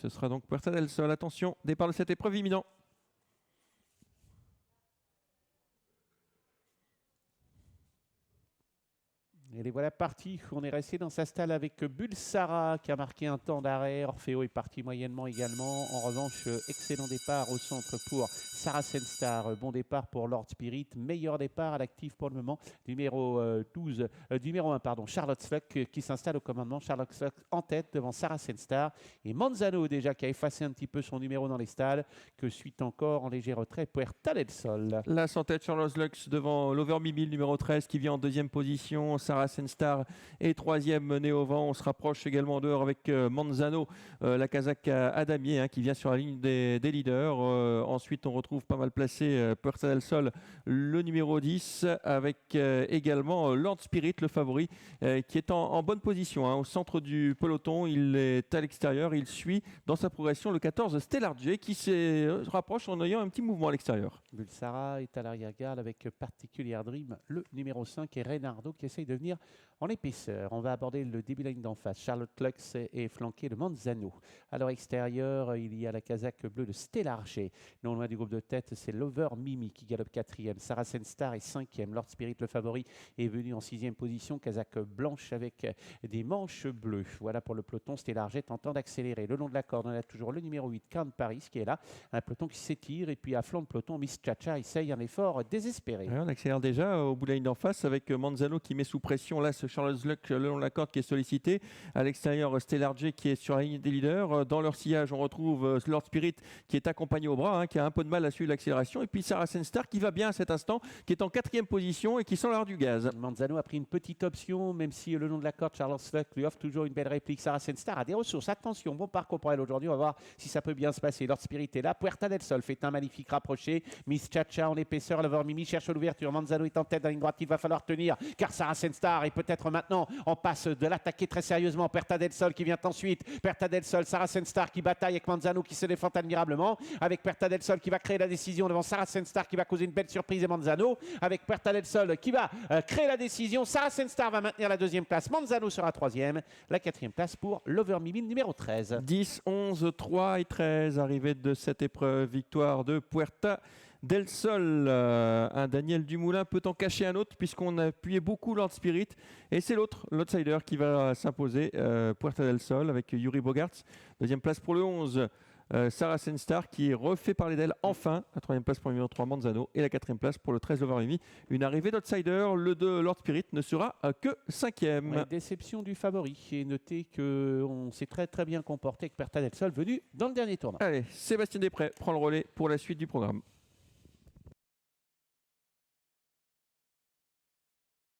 Ce sera donc Puerta del Sol. Attention, départ de cette épreuve imminent. Et les voilà partis. On est resté dans sa stalle avec Bulsara qui a marqué un temps d'arrêt. Orfeo est parti moyennement également. En revanche, excellent départ au centre pour Saracen Star. Bon départ pour Lord Spirit. Meilleur départ à l'actif pour le moment. Numéro 1, pardon, Charlotte Sluck qui s'installe au commandement. Charlotte Sluck en tête devant Saracen Star. Et Manzano déjà qui a effacé un petit peu son numéro dans les stalles. Que suit encore en léger retrait Puerta del Sol. La sans tête Charlotte Lux devant l'Over Mimi, numéro 13, qui vient en deuxième position. Saracen Star est troisième, né au vent. On se rapproche également dehors avec Manzano, la Kazakh à damier, qui vient sur la ligne des leaders. Ensuite, on retrouve pas mal placé Puerta del Sol, le numéro 10, avec également Lord Spirit, le favori, qui est en bonne position. Au centre du peloton, il est à l'extérieur. Il suit dans sa progression le 14, Stellar J, qui se rapproche en ayant un petit mouvement à l'extérieur. Bulsara est à l'arrière-garde avec Particulier Dream, le numéro 5, et Reynardo qui essaye de venir en épaisseur. On va aborder le début de ligne d'en face. Charlotte Lux est flanqué de Manzano. À leur extérieur, il y a la casaque bleue de Stellar J. Non loin du groupe de tête, c'est l'Over Mimi qui galope 4e. Saracen Star est 5e. Lord Spirit, le favori, est venu en 6e position. Casaque blanche avec des manches bleues. Voilà pour le peloton. Stellar J tentant d'accélérer. Le long de la corde, on a toujours le numéro 8, Count Paris, qui est là. Un peloton qui s'étire. Et puis à flanc de peloton, Miss Chacha essaye un effort désespéré. Ouais, on accélère déjà au bout de la ligne d'en face avec Manzano qui met sous pression. Là, ce Charles Luck le long de la corde qui est sollicité. À l'extérieur, Stellar J qui est sur la ligne des leaders. Dans leur sillage, on retrouve Lord Spirit qui est accompagné au bras, qui a un peu de mal à suivre l'accélération. Et puis Saracen Star qui va bien à cet instant, qui est en 4e position et qui sent l'air du gaz. Manzano a pris une petite option, même si le long de la corde, Charles Luck lui offre toujours une belle réplique. Saracen Star a des ressources. Attention, bon parcours pour elle aujourd'hui. On va voir si ça peut bien se passer. Lord Spirit est là. Puerta del Sol fait un magnifique rapproché. Miss Chacha en épaisseur. L'Over Mimi cherche l'ouverture. Manzano est en tête dans la ligne droite. Il va falloir tenir car Saracen Star est peut-être maintenant en passe de l'attaquer très sérieusement. Puerta del Sol qui vient ensuite. Puerta del Sol, Saracen Star qui bataille avec Manzano qui se défend admirablement. Avec Puerta del Sol qui va créer la décision devant Saracen Star qui va causer une belle surprise et Manzano. Avec Puerta del Sol qui va créer la décision. Saracen Star va maintenir la 2e place. Manzano sera 3e. La 4e place pour l'Over Mimi numéro 13. 10, 11, 3 et 13 arrivés de cette épreuve. Victoire de Puerta del Sol. Un Daniel Dumoulin peut en cacher un autre puisqu'on a appuyé beaucoup Lord Spirit et c'est l'autre, l'outsider qui va s'imposer, Puerta del Sol avec Yuri Bogarts. 2e place pour le 11, Saracen Star qui est refait parler d'elle enfin. La 3e place pour le numéro 3, Manzano, et la 4e place pour le 13, Over Mimi. Une arrivée d'outsider. Le 2, Lord Spirit, ne sera que 5e. Ouais, déception du favori. Et notez qu'on s'est très très bien comporté avec Puerta del Sol venu dans le dernier tournoi. Allez, Sébastien Després prend le relais pour la suite du programme.